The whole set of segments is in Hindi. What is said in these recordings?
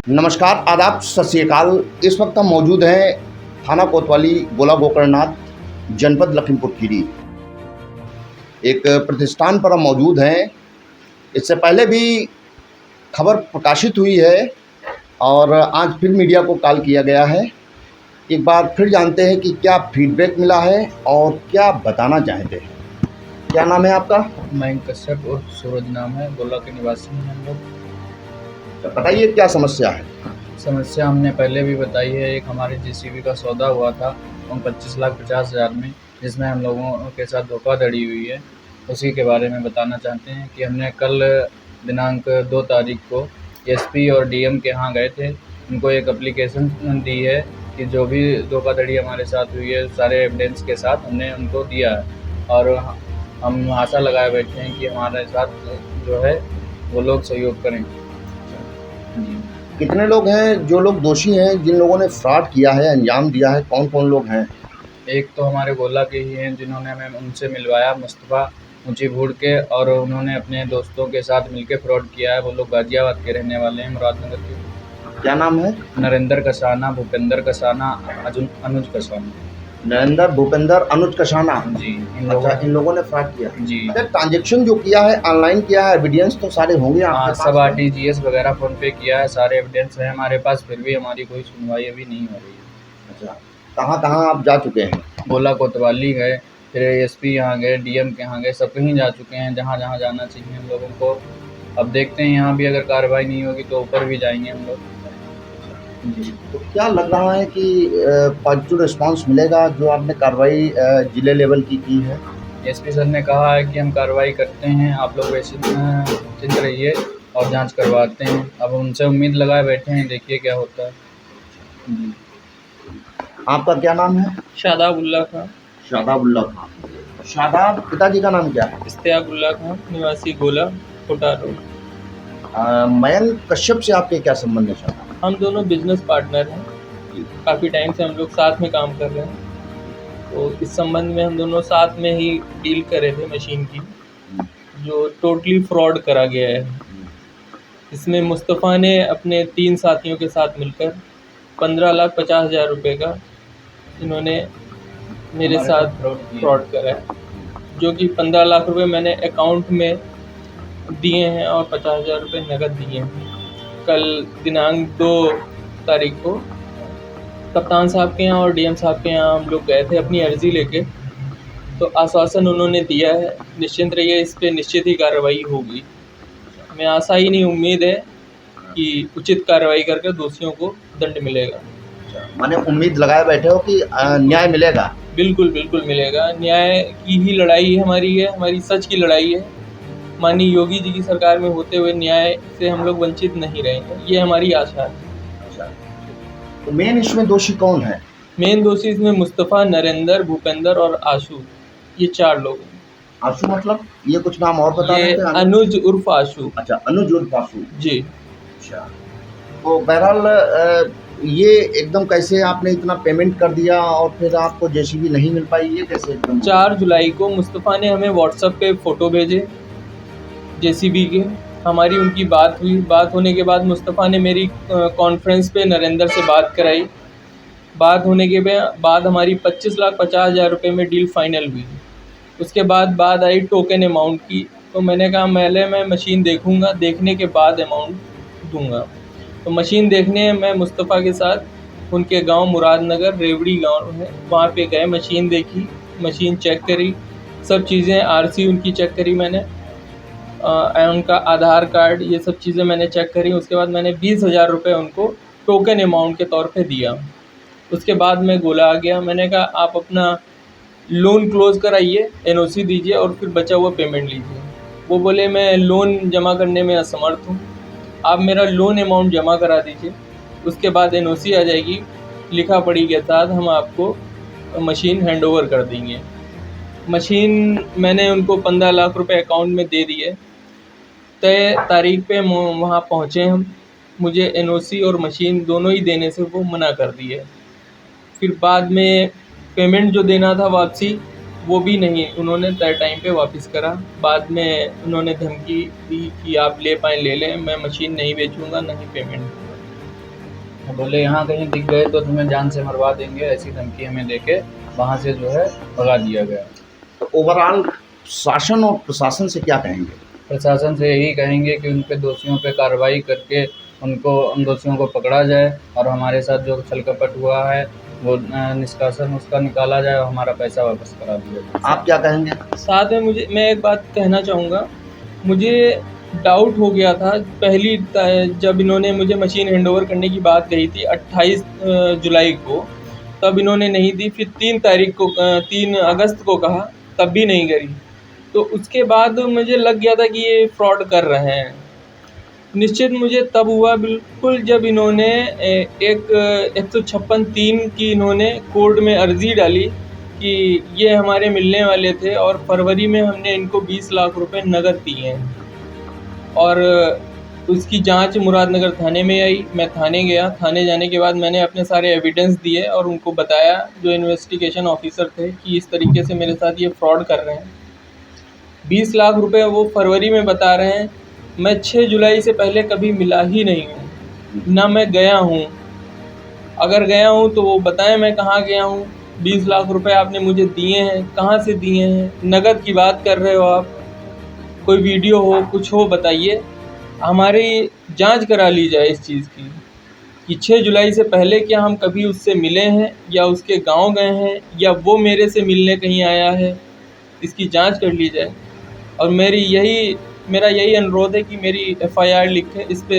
नमस्कार, आदाब, सत श्री अकाल। इस वक्त हम मौजूद हैं थाना कोतवाली, गोला गोकर्णनाथ, जनपद लखीमपुर खीरी। एक प्रतिष्ठान पर हम मौजूद हैं। इससे पहले भी खबर प्रकाशित हुई है और आज फिर मीडिया को कॉल किया गया है। एक बार फिर जानते हैं कि क्या फीडबैक मिला है और क्या बताना चाहते हैं। क्या नाम है आपका? मयंक कश्यप और सूरज नाम है, गोला के निवासी हैं हम लोग। तो बताइए क्या समस्या है। समस्या हमने पहले भी बताई है। एक हमारे जेसीबी का सौदा हुआ था उन 25,50,000 में, जिसमें हम लोगों के साथ धोखाधड़ी हुई है। उसी के बारे में बताना चाहते हैं कि हमने कल दिनांक 2 तारीख को एसपी और डीएम के यहाँ गए थे। उनको एक एप्लीकेशन दी है कि जो भी धोखाधड़ी हमारे साथ हुई है सारे एविडेंस के साथ हमने उनको दिया है, और हम आशा लगाए बैठे हैं कि हमारे साथ जो है वो लोग सहयोग करें। जी। कितने लोग हैं जो लोग दोषी हैं, जिन लोगों ने फ्रॉड किया है, अंजाम दिया है? कौन कौन लोग हैं? एक तो हमारे गोला के ही हैं जिन्होंने हमें उनसे मिलवाया, मुस्तफ़ा ऊँची भूड़ के, और उन्होंने अपने दोस्तों के साथ मिलकर फ्रॉड किया है। वो लोग गाज़ियाबाद के रहने वाले हैं, मुरादनगर के। क्या नाम है? नरेंद्र कसाना, भूपेंद्र कसाना, अनुज कसाना। नरेंद्र, भूपेंद्र, अनुज कसाना। जी, अच्छा, इन लोगों ने फ्रॉड किया। जी। अच्छा, ट्रांजेक्शन जो किया है ऑनलाइन किया है, एविडेंस तो सारे होंगे हाँ, आपके सब पास? आरटीजीएस वगैरह फ़ोन पे किया है, सारे एविडेंस हैं हमारे पास, फिर भी हमारी कोई सुनवाई अभी नहीं हो रही है। अच्छा, कहाँ कहाँ आप जा चुके हैं? गोला कोतवाली गए, फिर एसपी यहाँ गए, डीएम के यहाँ गए, सब कहीं जा चुके हैं जहाँ जहाँ जाना चाहिए हम लोगों को। अब देखते हैं यहाँ भी अगर कार्रवाई नहीं होगी तो ऊपर भी जाएंगे हम लोग। जी। तो क्या लग रहा है कि पॉजिटिव रिस्पांस मिलेगा जो आपने कार्रवाई जिले लेवल की है? एसपी सर ने कहा है कि हम कार्रवाई करते हैं, आप लोग वैसे चिंत रहिए और जांच करवाते हैं। अब उनसे उम्मीद लगाए बैठे हैं, देखिए क्या होता है। जी। आपका क्या नाम है? शादाबुल्लाह खां। शादाबुल्लाह खान। शादाब, पिताजी का नाम क्या है? इश्तियाकुल्लाह खां, निवासी गोला, कोटा रोड। मयंक कश्यप से आपके क्या संबंध है शादाब? हम दोनों बिजनेस पार्टनर हैं, काफ़ी टाइम से हम लोग साथ में काम कर रहे हैं। तो इस संबंध में हम दोनों साथ में ही डील कर रहे थे मशीन की, जो टोटली फ्रॉड करा गया है। इसमें मुस्तफ़ा ने अपने 3 साथियों के साथ मिलकर 15,50,000 रुपये का इन्होंने मेरे साथ फ्रॉड करा है, जो कि 15 लाख रुपए मैंने अकाउंट में दिए हैं और 50,000 रुपये नकद दिए हैं। कल दिनांक 2 तारीख को कप्तान साहब के यहाँ और डीएम साहब के यहाँ हम लोग गए थे अपनी अर्ज़ी लेके। तो आश्वासन उन्होंने दिया है, निश्चिंत रहिए, इस पे निश्चित ही कार्रवाई होगी। हमें आशा ही नहीं, उम्मीद है कि उचित कार्रवाई करके दोषियों को दंड मिलेगा। माने उम्मीद लगाए बैठे हो कि न्याय मिलेगा? बिल्कुल बिल्कुल मिलेगा। न्याय की ही लड़ाई हमारी है, हमारी सच की लड़ाई है। माननीय योगी जी की सरकार में होते हुए न्याय से हम लोग वंचित नहीं रहेंगे, ये हमारी आशा है। तो मेन इसमें दोषी कौन है? मेन दोषी इसमें मुस्तफ़ा, नरेंद्र, भूपेंद्र और आशू, ये 4 लोग हैं। आशु मतलब? ये कुछ नाम और बता ये देते हैं? अनुज उर्फ आशू। अच्छा, अनुज उर्फ आशु। जी। अच्छा, तो बहरहाल ये एकदम कैसे आपने इतना पेमेंट कर दिया और फिर आपको जेसीबी नहीं मिल पाई, ये कैसे एकदम? 4 जुलाई को मुस्तफ़ा ने हमें व्हाट्सएप पे फ़ोटो भेजे जेसीबी के, हमारी उनकी बात हुई। बात होने के बाद मुस्तफ़ा ने मेरी कॉन्फ्रेंस पे नरेंद्र से बात कराई। बात होने के बाद हमारी 25,50,000 रुपये में डील फाइनल हुई। उसके बाद बात आई टोकन अमाउंट की, तो मैंने कहा मैं मशीन देखूंगा, देखने के बाद अमाउंट दूंगा। तो मशीन देखने मैं मुस्तफ़ा के साथ उनके गांव मुरादनगर रेवड़ी गांव है, वहाँ पे गए, मशीन देखी, मशीन चेक करी, सब चीज़ें, आरसी उनकी चेक करी मैंने, उनका आधार कार्ड, ये सब चीज़ें मैंने चेक करी। उसके बाद मैंने 20,000 रुपये उनको टोकन अमाउंट के तौर पे दिया। उसके बाद मैं गोला आ गया। मैंने कहा आप अपना लोन क्लोज़ कराइए, एनओसी दीजिए और फिर बचा हुआ पेमेंट लीजिए। वो बोले मैं लोन जमा करने में असमर्थ हूँ, आप मेरा लोन अमाउंट जमा करा दीजिए, उसके बाद एनओसी आ जाएगी, लिखा पढ़ी के साथ हम आपको मशीन हैंडओवर कर देंगे। मशीन मैंने उनको 15 लाख रुपए अकाउंट में दे दिए। तय तारीख पे वहाँ पहुँचे हम, मुझे एनओसी और मशीन दोनों ही देने से वो मना कर दिए। फिर बाद में पेमेंट जो देना था वापसी, वो भी नहीं उन्होंने तय टाइम पे वापस करा। बाद में उन्होंने धमकी दी कि आप ले पाएँ ले लें, मैं मशीन नहीं बेचूंगा, नहीं पेमेंट दूंगा। बोले यहाँ कहीं दिख गए तो तुम्हें जान से मरवा देंगे, ऐसी धमकी हमें देके वहाँ से जो है भगा दिया गया। तो ओवरऑल शासन और प्रशासन से क्या कहेंगे? प्रशासन से यही कहेंगे कि उन पे दोषियों पे कार्रवाई करके उन दोषियों को पकड़ा जाए और हमारे साथ जो छल कपट हुआ है वो निष्कासन उसका निकाला जाए और हमारा पैसा वापस करा दिया जाए। आप क्या कहेंगे? साथ में मैं एक बात कहना चाहूँगा, मुझे डाउट हो गया था जब इन्होंने मुझे मशीन हैंडओवर करने की बात कही थी 28 जुलाई को, तब इन्होंने नहीं दी। फिर 3 अगस्त को कहा, तब भी नहीं करी। तो उसके बाद मुझे लग गया था कि ये फ्रॉड कर रहे हैं। निश्चित मुझे तब हुआ बिल्कुल जब इन्होंने एक 156(3) की इन्होंने कोर्ट में अर्जी डाली कि ये हमारे मिलने वाले थे और फरवरी में हमने इनको 20 लाख रुपए नगद दिए हैं। और उसकी जांच मुरादनगर थाने में आई। मैं थाने गया। थाने जाने के बाद मैंने अपने सारे एविडेंस दिए और उनको बताया, जो इन्वेस्टिगेशन ऑफिसर थे, कि इस तरीके से मेरे साथ ये फ्रॉड कर रहे हैं। 20 लाख रुपए वो फरवरी में बता रहे हैं। मैं 6 जुलाई से पहले कभी मिला ही नहीं हूँ, ना मैं गया हूँ। अगर गया हूँ तो वो बताएं मैं कहाँ गया हूँ। 20 लाख रुपए आपने मुझे दिए हैं, कहाँ से दिए हैं? नगद की बात कर रहे हो आप? कोई वीडियो हो, कुछ हो, बताइए। हमारी जांच करा ली जाए इस चीज़ की कि 6 जुलाई से पहले क्या हम कभी उससे मिले हैं या उसके गांव गए हैं या वो मेरे से मिलने कहीं आया है। इसकी जांच कर ली जाए। और मेरा यही अनुरोध है कि मेरी FIR लिखे, इस पे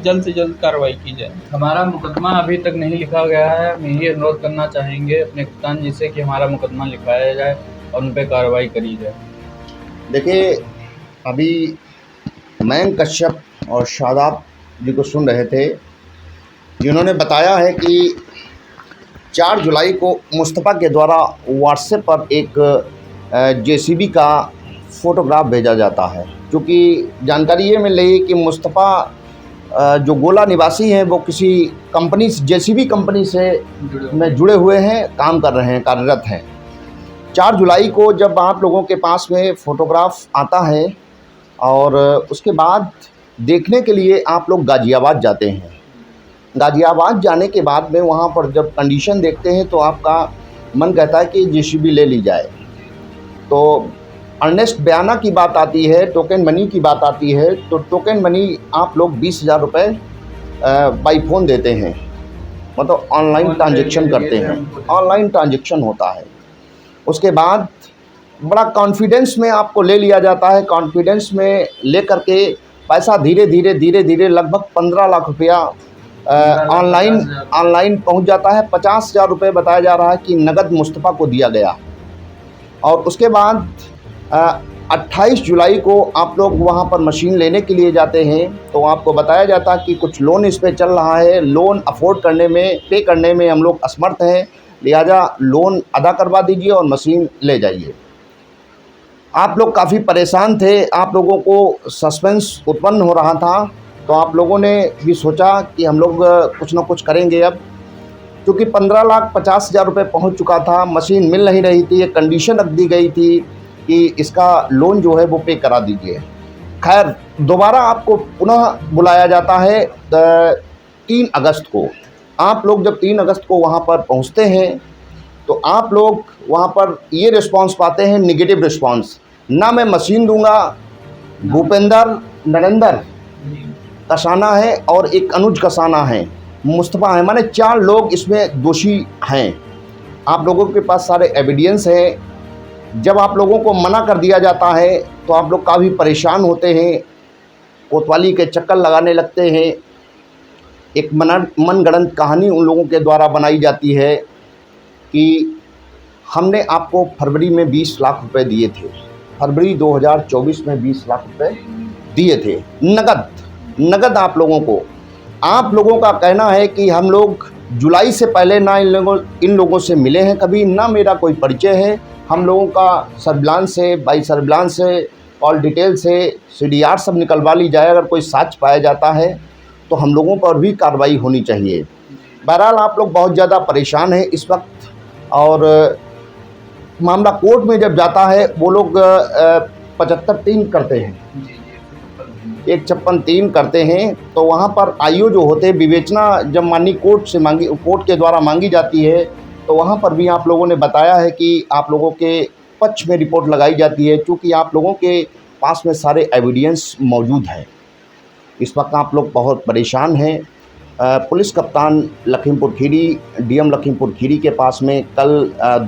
जल्द से जल्द कार्रवाई की जाए। हमारा मुकदमा अभी तक नहीं लिखा गया है। हम यही अनुरोध करना चाहेंगे अपने कप्तान जी से कि हमारा मुकदमा लिखाया जाए और उन पर कार्रवाई करी जाए। देखिए, अभी मयंक कश्यप और शादाब जी को सुन रहे थे, जिन्होंने बताया है कि 4 जुलाई को मुस्तफ़ा के द्वारा व्हाट्सएप पर एक JCB का फ़ोटोग्राफ भेजा जाता है। क्योंकि जानकारी ये मिल रही है कि मुस्तफ़ा जो गोला निवासी हैं वो किसी कंपनी JCB कंपनी से जुड़े हुए हैं, काम कर रहे हैं, कार्यरत हैं। 4 जुलाई को जब आप लोगों के पास में फ़ोटोग्राफ आता है और उसके बाद देखने के लिए आप लोग गाज़ियाबाद जाते हैं। गाज़ियाबाद जाने के बाद में वहाँ पर जब कंडीशन देखते हैं तो आपका मन कहता है कि JCB ले ली जाए। तो अर्नेस्ट बयाना की बात आती है, टोकन मनी की बात आती है। तो टोकन मनी आप लोग 20,000 रुपये बाई फ़ोन देते हैं, मतलब ऑनलाइन ट्रांजेक्शन करते हैं, ऑनलाइन ट्रांजेक्शन होता है। उसके बाद बड़ा कॉन्फिडेंस में आपको ले लिया जाता है। कॉन्फिडेंस में ले कर के पैसा धीरे धीरे लगभग 15 लाख रुपया ऑनलाइन पहुंच जाता है। 50,000 रुपये बताया जा रहा है कि नगद मुस्तफ़ा को दिया गया। और उसके बाद 28 जुलाई को आप लोग वहां पर मशीन लेने के लिए जाते हैं तो आपको बताया जाता है कि कुछ लोन इस पर चल रहा है, लोन अफोर्ड करने में, पे करने में हम लोग असमर्थ हैं, लिहाजा लोन अदा करवा दीजिए और मशीन ले जाइए। आप लोग काफ़ी परेशान थे, आप लोगों को सस्पेंस उत्पन्न हो रहा था। तो आप लोगों ने भी सोचा कि हम लोग कुछ ना कुछ करेंगे। अब क्योंकि 15,50,000 रुपये पहुंच चुका था, मशीन मिल नहीं रही थी, एक कंडीशन रख दी गई थी कि इसका लोन जो है वो पे करा दीजिए। खैर, दोबारा आपको पुनः बुलाया जाता है 3 अगस्त को। आप लोग जब 3 अगस्त को वहाँ पर पहुँचते हैं तो आप लोग वहाँ पर ये रिस्पांस पाते हैं, निगेटिव रिस्पांस। ना मैं मशीन दूंगा, भूपेंद्र नरेंद्र कसाना है और एक अनुज कसाना है, मुस्तफ़ा है, माने 4 लोग इसमें दोषी हैं। आप लोगों के पास सारे एविडेंस हैं। जब आप लोगों को मना कर दिया जाता है तो आप लोग काफ़ी परेशान होते हैं, कोतवाली के चक्कर लगाने लगते हैं। एक मनगढ़ंत कहानी उन लोगों के द्वारा बनाई जाती है कि हमने आपको फरवरी में 20 लाख रुपए दिए थे, फरवरी 2024 में 20 लाख रुपए दिए थे नगद आप लोगों को। आप लोगों का कहना है कि हम लोग जुलाई से पहले ना इन लोगों से मिले हैं कभी, ना मेरा कोई परिचय है। हम लोगों का सर्विलांस से, बाई सर्विलांस से, कॉल डिटेल से CDR सब निकलवा ली जाए। अगर कोई साक्ष्य पाया जाता है तो हम लोगों पर भी कार्रवाई होनी चाहिए। बहरहाल आप लोग बहुत ज़्यादा परेशान हैं इस वक्त। और मामला कोर्ट में जब जाता है वो लोग 75(3) करते हैं। एक 56(3) करते हैं तो वहाँ पर आईओ जो होते हैं, विवेचना जब माननीय कोर्ट के द्वारा मांगी जाती है तो वहाँ पर भी आप लोगों ने बताया है कि आप लोगों के पक्ष में रिपोर्ट लगाई जाती है, चूँकि आप लोगों के पास में सारे एविडेंस मौजूद हैं। इस वक्त आप लोग बहुत परेशान हैं। पुलिस कप्तान लखीमपुर खीरी, डीएम लखीमपुर खीरी के पास में कल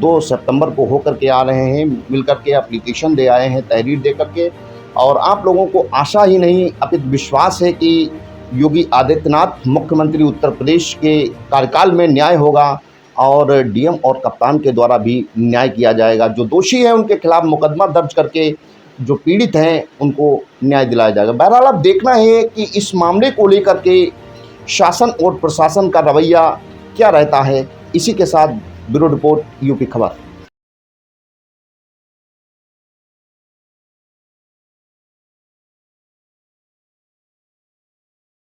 2 सितंबर को होकर के आ रहे हैं, मिलकर के एप्लीकेशन दे आए हैं, तहरीर दे करके। और आप लोगों को आशा ही नहीं अपितु विश्वास है कि योगी आदित्यनाथ मुख्यमंत्री उत्तर प्रदेश के कार्यकाल में न्याय होगा और डीएम और कप्तान के द्वारा भी न्याय किया जाएगा। जो दोषी हैं उनके खिलाफ मुकदमा दर्ज करके जो पीड़ित हैं उनको न्याय दिलाया जाएगा। बहरहाल अब देखना है कि इस मामले को लेकर के शासन और प्रशासन का रवैया क्या रहता है। इसी के साथ ब्यूरो रिपोर्ट यूपी खबर।